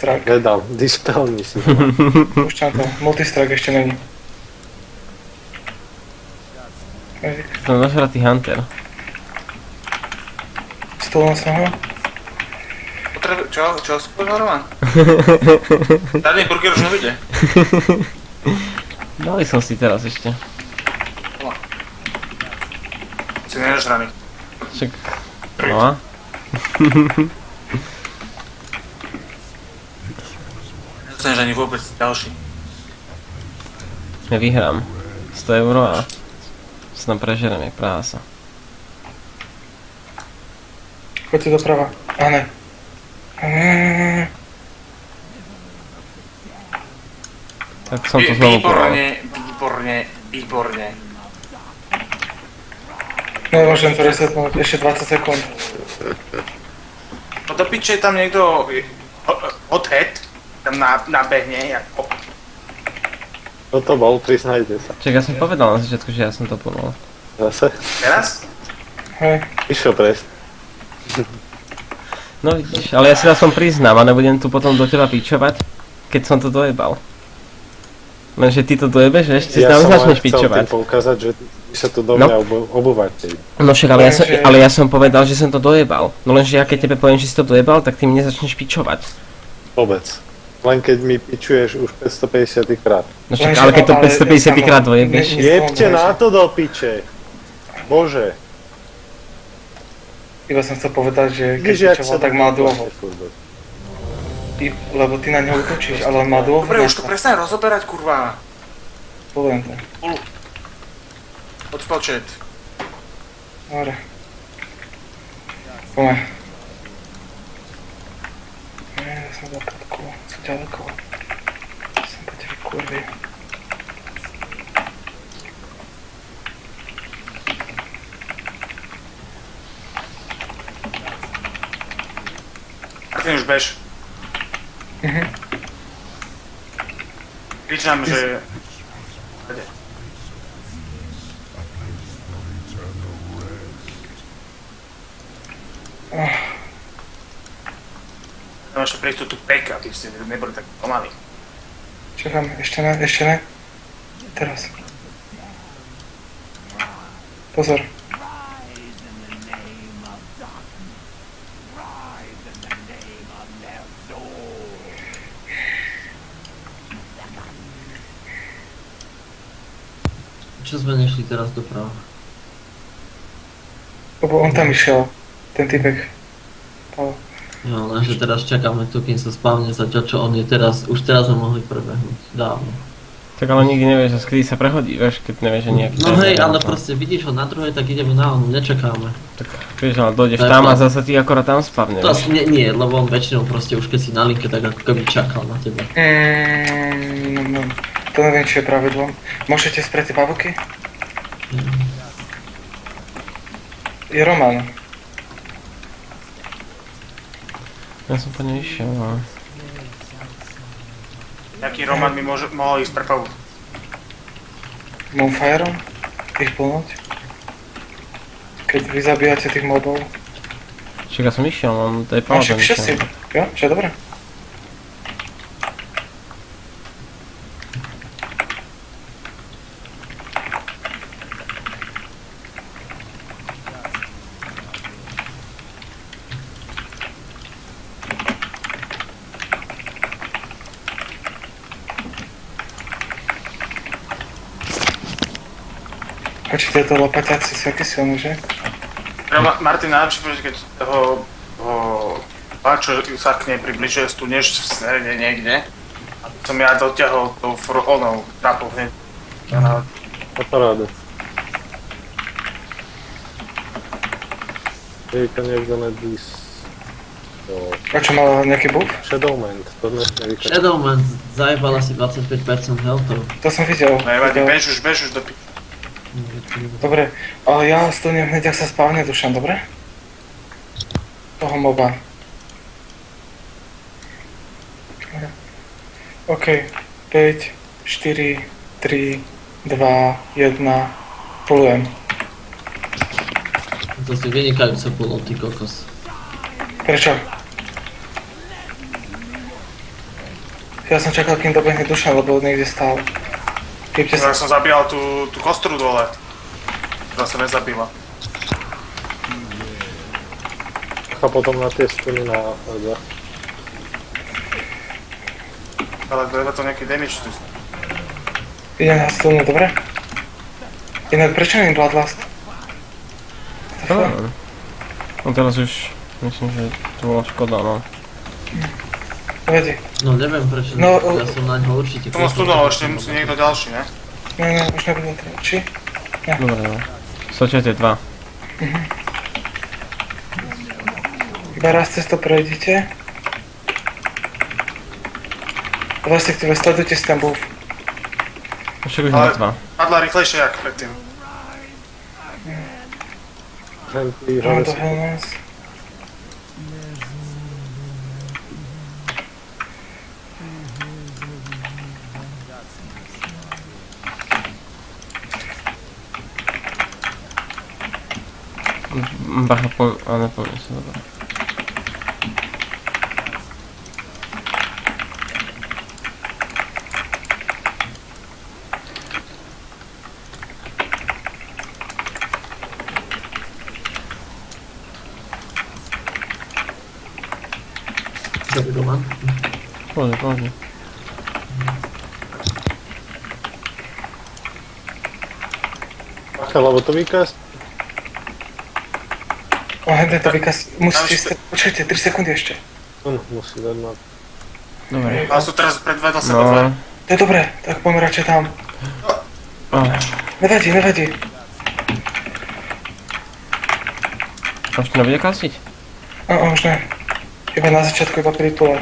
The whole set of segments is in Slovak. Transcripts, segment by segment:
multistrike. Vedal, dispelni si. Púšťam to, multistrike ešte není. Som dožratý Hunter. Stolom som ho. Čo si povedal, Roman? Tady burger už nevidie. Dali som si teraz ešte. Si nenažraný. Však... No a? Nedostaneš ani vôbec ďalší. Ja vyhrám. 100 € a... sa tam prežerem jak prása. Poďte doprava. A ne. Tak som to znovu povedal. Výborne. Nemôžem to resetnúť, ešte 20 sekúnd. No do piče tam niekto odhead, tam nabehne, ako... Toto bol, priznajte sa. Čak ja som povedal na začiatku, že ja som to plnul. Zase? Teraz? Hej. Išiel presne. No vidíš, ale ja si na som priznám a nebudem tu potom do teba pičovať, keď som to dojebal. Lenže ty to dojebeš, vieš, si tam začneš pičovať. Ja som len chcel tým poukázať, že ty sa tu do mňa obúvate. No však, ale ja som povedal, že som to dojebal. No lenže ja keď tebe poviem, že si to dojebal, tak ty mne začneš pičovať. Vôbec. Len keď mi pičuješ už 550 krát. No však, ale keď to 550 krát dojebeš. Jebte na to do piče. Bože. Iba som chcel povedať, že keď pičoval, tak mal dôvod. Lebo ty na ňo útočíš, ale on má dôvod. Dobre, už to prestaň rozoberať, kurva. Poviem to. Odpočet. Dobre. Poďme. Ja som za podku, sú ďaleko. Som po tebe kurvy. Martin, už bež. Krič nám, že... Máš to prejsť tu pek, aby ste neboli tak pomalí. Čakám, ešte ne. Teraz. Pozor. Čo sme nešli teraz doprava? Lebo on tam išiel, ten typek. Jo, lenže teraz čakáme tu, kým sa spávne zatiaľ, čo on je teraz, už teraz sme mohli prebehnúť, dávno. Tak ale nikdy nevieš, že kedy sa prehodí, vieš, keď nevieš, že nejaký... No hej, ale proste vidíš ho na druhej, tak ideme na onu, nečakáme. Tak vieš, ale dojdeš tam a zase ty akorát tam spavne, To vieš. nie, lebo on väčšinou proste už keď si na linke, tak ako keby čakal na teba. No, to neviem, či je pravidlo. Môžete sprieť tie pavúky? Je Roman. Ja som po nej išiel, no. Jaký Roman mi mohol ísť pre pavúk? Moonfireom? Ich plnúť? Keď vy zabíjate tých mobov. Však ja som išiel, mám to je No pravda, však všetci. Jo, čo je dobré. Počkej, tieto lopaťáci sú aký silný, že? Martin, najlepšie povedať, keď toho páčo sa k nej približuje, stúneš v strede niekde. A som ja dotiahol tou onou trapou hneď. A paráda. Je to niekto nebís. A čo, mal nejaký buff? Shadowman, to nesmie vykrať. Shadowman zajebal asi 25% healthov. To som videl. Nevadí, bež už do pi... Dobre, ale ja stúnem hneď, ak sa spávne dušam, dobre? Toho moba. OK, 5, 4, 3, 2, 1, polujem. To si vynikajúce pulol, ty kokos. Prečo? Ja som čakal, kým dobehne Dušan, lebo niekde stál. Kýpte sa. Ja som zabíjal tú kostru dole. Ktorá sa nezabila. A potom na tie stuny na dve. Ale treba to nejaký damage tu. Idem na stolnú, dobre? Inak prečo nie je Bloodlust? No, no teraz už myslím, že to bola škoda, no. Nevadí. No neviem prečo, No, ja som na ňo určite To studol, ešte musí niekto ďalší, ne? Ne, už nebude to. Či? Dobre, no. Sočete 2. Iba raz cez to prejdete. Respektíve sledujte si ten buff. Však už Ale- mŕtva. Padla rýchlejšie jak predtým. Henty, Máme hore do si. Hellmans. Bacha po... a nepomnę sobie, dobra. Dobry go mam. Boże, Boże. Bacha, lebo to výkaz. O, hneď to vykaz. Musíte ste... Počkajte, 3 sekundy ešte. Musí dať na... Dobre. Ale sú teraz predvedol seba dve. No. To je dobré, tak poďme radšej tam. Oh. Nevadí, nevadí. Už to nebude kasiť? Už ne. Iba na začiatku, iba pri tule.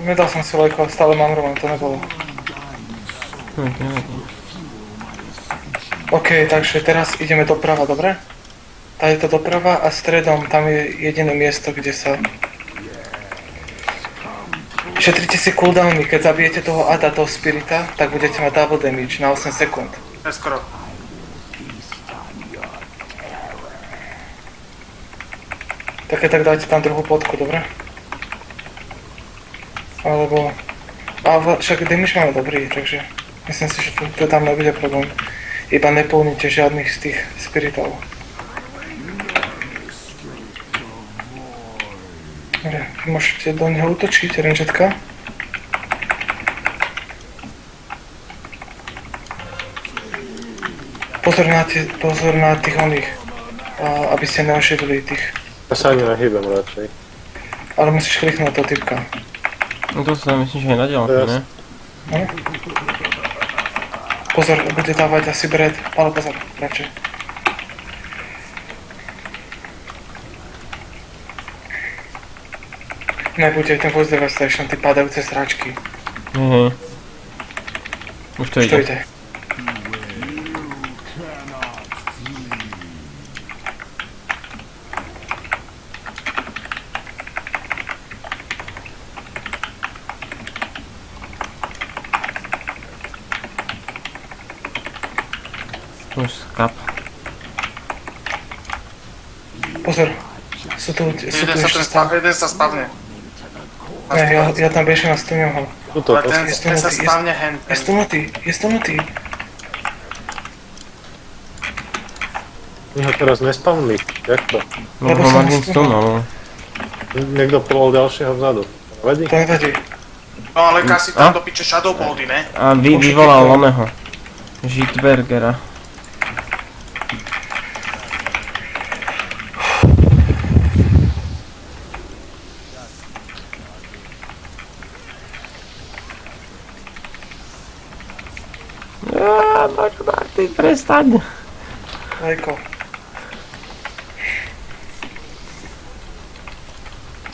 Nedal som si lejko, stále mám roman, to nebolo. Nevadí. OK, takže teraz ideme doprava, dobre? Tá je to doprava a stredom tam je jediné miesto, kde sa... Šetrite si cooldowny, keď zabijete toho Ada, toho Spirita, tak budete mať double damage na 8 sekúnd. To je skoro. Tak keď tak dajte tam druhú podku, dobre? Alebo... však damage máme dobrý, takže... Myslím si, že to tam nebude problém. Iba nepolnite žiadnych z tých spiritov. Dobre, môžete do neho útočiť, rangetka. Pozor na tých oných, aby ste neošidili tých. Ja sa ani nehýbem radšej. Ale musíš kliknúť toho typka. No to sa myslím, že je na diaľku, ne? No? Pozor, bude dávať asi bread, ale pozor, radšej. Nebude ten voice devastation, ty padajúce sračky. Hej. Už to Už to ide. ide. Už skap. Pozor, sú tu ešte stále. Jeden sa spavne. Ne, ja tam bežím a stuňujem ho. Tuto, Ale ten sa spavne hen. Je stunutý. my ho teraz nespavnili. Jak to? No Lebo ho som Martin stunul. stunul. Niekto polol ďalšieho vzadu. Vadí? To nevadí. No ale Kasi tam do piče Shadowboldy, ne? A vyvolal oného. Žitbergera. Martin, prestaň. Lejko.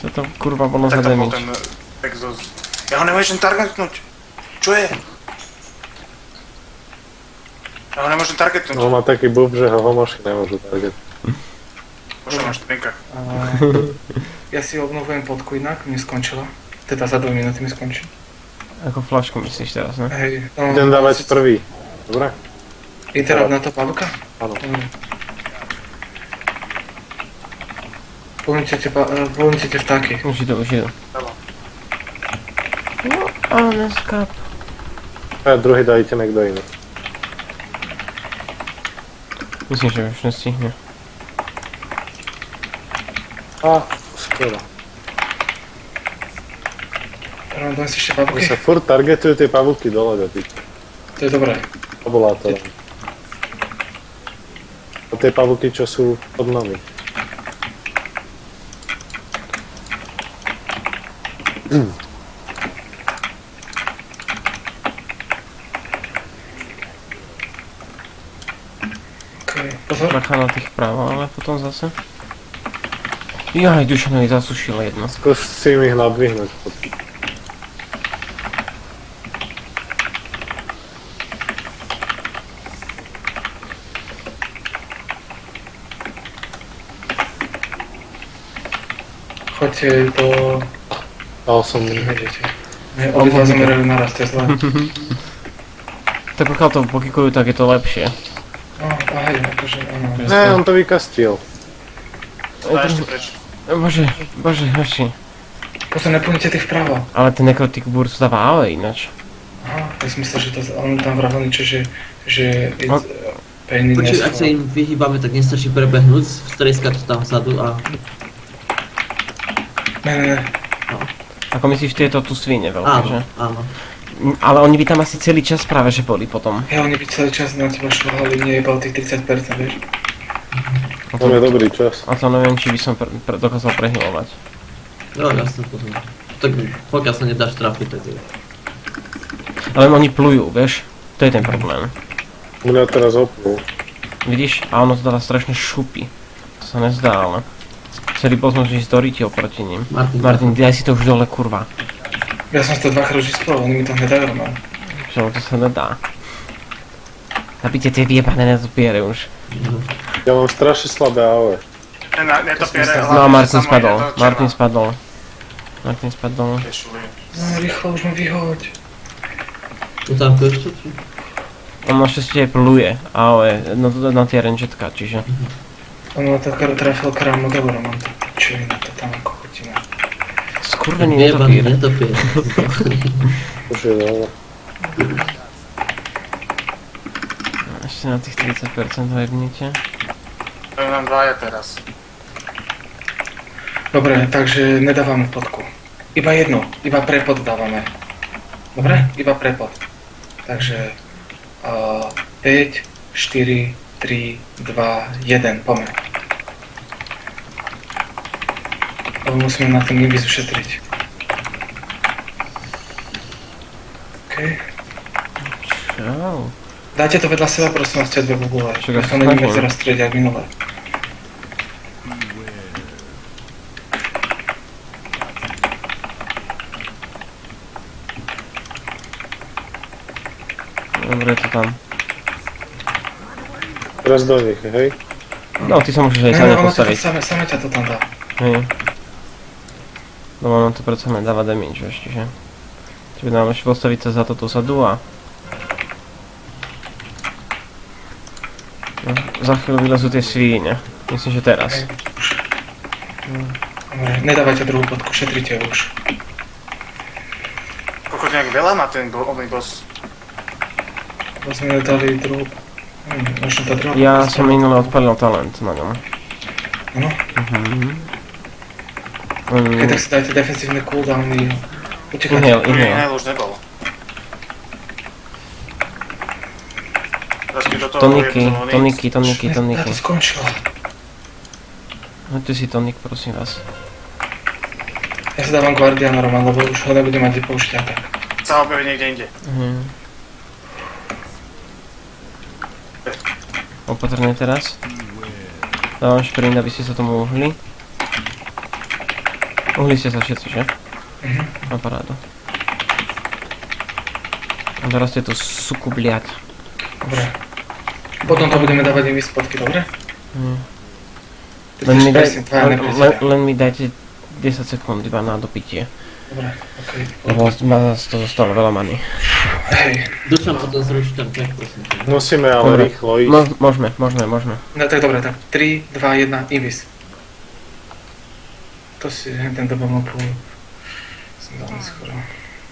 Čo to kurva bolo za Tak to bol damage? ten Exos. Ja ho nemôžem targetnúť. Čo je? Ja ho nemôžem targetnúť. On má taký buff, že ho homoši nemôžu target. Už máš trinka. A ja si obnovujem podku inak, mi skončila. Teda za 2 minúty mi skončí. Ako flašku myslíš teraz, ne? Hej, no, Idem dávať prvý. Dobre? Interrupt na to pavúka? Áno. Plnite vtáky. Už idu. Dávam. No, ale neskap. A druhý dajte niekto iný. Myslím, že už nestihne. A, skoro. Dám si ešte Mne pavúky? sa furt targetujú tie pavúky dole do tých To je dobré. tabulátorov. A tie pavúky, čo sú pod nami. Okay. Pozor. Bacha na tých právo, ale potom zase. Jaj, Dušanovi zasušil jedno. Skús si im ich nadvihnúť. Choďte do... Dal som im. Nejdete. Ne, obidva zamerajú naraz, to je zlé. Tak pokiaľ to pokikujú, tak je to lepšie. No, hej, akože, áno. Ne, on to vykastil. Dá ešte preč. Bože, hoši. Pozor, neplnite tých vpravo. Ale ten nekrotik burst dáva ale ináč. Aha, ja som myslel, že to, on tam vravel niečo, že No. pain in Počuj, the ak sa im vyhýbame, tak nestačí prebehnúť, streskať tam vzadu a... Ne. Ako myslíš, tieto tu svine veľké, že? Áno. Ale oni by tam asi celý čas práve že boli potom. Ja, oni by celý čas na teba šľahali, nie iba o tých 30%, vieš? To je dobrý čas. A to neviem, či by som dokázal prehylovať. Jo, jasne, potom. Tak pokiaľ sa nedáš trafiť, tak je. Ale oni plujú, vieš? To je ten problém. Mňa teraz opnul. Vidíš? A ono to dáva strašne šupy. To sa nezdá, ale... Celý poznáš, že storíte oproti ním. Martin, daj si to už dole, kurva. Ja som si to dvakrát už spolu, oni mi to nedajú, no. Čo, to sa nedá. Zabite tie vyjebané nezbiere už. Ja mám strašne slabé AOE. Netopiere, No a Martin spadol. Martin spadol. No, rýchlo, už ma vyhoď. Tu tam to ešte, či? On našťastie pluje, ale na tie rangetka, čiže... Ono to trafil krámu dobro, mám to pičovina, to tam ako chodíme. Skurvený Vyjebaný netopír. netopír. Už je dole. Ešte na tých 30% hojebnite. To je nám dvaja teraz. Dobre, takže nedávame podku. Iba jednu, iba prepod dávame. Dobre? Iba prepod. Takže... 5, 4, 3, 2, 1, poďme. Lebo musíme na ten Nibis ušetriť. OK. Čau. Dajte to vedľa seba, prosím vás, tie dve bubule. Však ja Nech sa to není snažím. medzi rozstrieť, jak minule. Dobre, je to tam. Teraz do nich, hej? No, ty sa môžeš aj Ne, sami ono to postaviť. same ťa to tam dá. Hej. No ono to predsa mi dáva damage, vieš, čiže... Čiže nám ešte postaviť sa za toto sadu a... No, za chvíľu vylezú tie svíne. Myslím, že teraz. Hej, už. Dobre, nedávajte druhú podku, šetrite už. Koľko nejak veľa má ten oný boss? Bo sme dali druhú... možno tá druhá Ja podka som minule odpalil talent na ňom. Áno. Keď tak si dajte defensívne cooldowny. Utekajte. Inhale, inhale. Inhale už nebol. Teraz mi do toho Toniky, jednu oný- toniky, toniky, Ja toniky. to skončila. Hoďte si tonik, prosím vás. Ja si dávam Guardiana Roman, lebo už ho nebudem mať kde použiť a tak. Sa objaví niekde inde. Opatrne teraz. Dávam šprint, aby ste sa tomu uhli. Uhli ste sa všetci, že? Na parádu. A teraz ste tu suku bliať. Dobre. Potom to budeme dávať im spotky, dobre? Len mi, daj, presne, dvaja len, nepriateľia. len, len mi dajte 10 sekúnd iba na dopitie. Dobre, okej. Lebo ma to zostalo veľa many. Hej, Dušan, potom zruč ten pek, prosím ťa. Musíme ale Dobre. rýchlo ísť. Môžeme. no tak dobre, tak 3, 2, 1, invis. To si ten doba mopu... Som dal neskoro.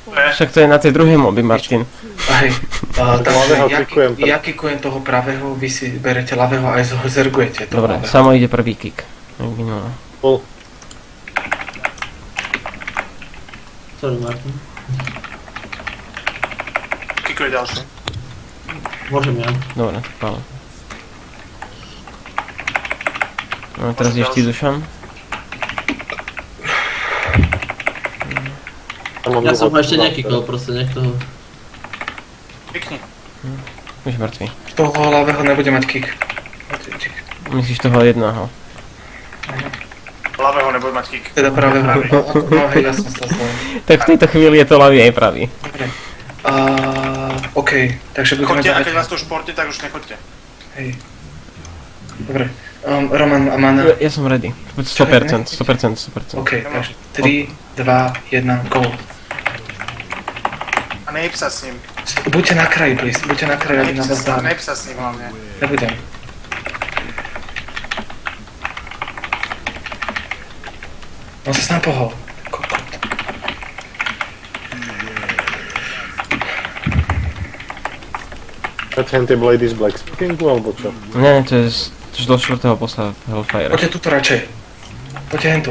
Však to je na tej druhej moby, Martin. A hej, takže ľavého klikujem prvý. ja kikujem toho pravého, vy si berete ľavého a aj zergujete toho Dobre, ľavého. samo ide prvý kick. Jak minulé. Full. Sorry, Martin. Kikuje ďalší. Môžem ja. Dobre, pále. No teraz ideš ty, Dušan. Ja som ho ešte nekýkol, proste nech toho... Pikni. Už mŕtvý. Toho ľavého nebude mať kick. Myslíš toho jedného. Ľavého nebude mať kick. Teda pravého. No hej, ja som stal zlý. Tak v tejto chvíli je to ľavý aj pravý. Dobre. OK, takže budeme Choďte, a dávať... keď vás to športe, tak už nechoďte. Hej. Dobre. Roman a Mana. Ja som ready. 100%, 100%. OK, takže 3, 2, 1, go. A nejb sa s ním. Buďte na kraji, please. Buďte na kraji, aby na vás dali. Nejb sa s ním hlavne. Nebudem. On sa s nám pohol. Kokot. Ten tie Blade z Black Speakingu, alebo čo? Nie, to je do 4. bossa v Hellfire. Poďte tuto radšej. Poďte hentu.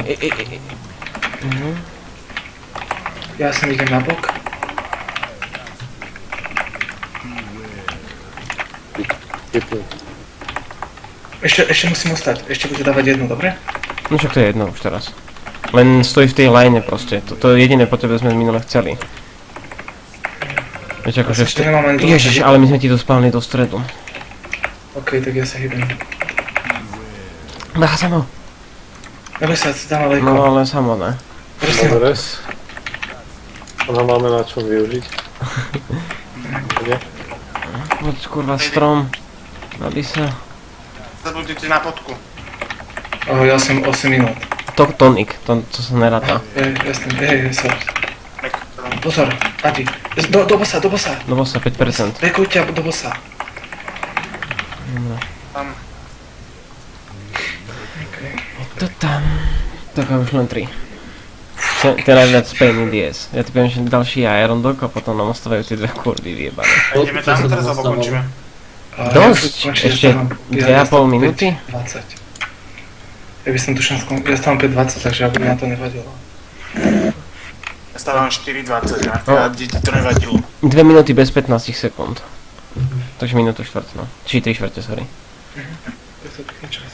Ja sem idem na bok. Typni. Ešte musím ostať. Ešte budete dávať jednu, dobre? No však to je jedno už teraz. Len stojí v tej line proste. To je jediné, po tebe sme minule chceli. Vieš akože Ešte nemám ani dosť. Ježiš, ale my sme ti to spálili do stredu. OK, tak ja sa hýbem. Dá samo. Neboj sa, dáme lejko. No ale samo ne. Prosím. Dobre. Ono máme na čom využiť. Nie? Poď kurva strom. Nabí sa. Zabudnite na podku. Ja som 8 minút. To tonik, to sa neráta. Jasne, sorry. Mek, Pozor, Adi. Do bossa, do bossa. Do bossa 5%. Lekujte do bossa. tam. To tam. Tak a už len 3. Ten najviac pain in the ass. Ja ti poviem, že ďalší Iron Dog a potom nám ostávajú tie dve kurvy vyjebané. A ideme tam teraz alebo končíme? Dosť! Ešte 2,5 minúty? 20. Ja by som tuším ja stávam 5.20, takže aby mňa to nevadilo. Ja stávam 4.20, a ti to nevadilo. 2 minúty bez 15 sekúnd. Takže minútu štvrť, no. Či 3 štvrte, sorry. Je to pekný čas.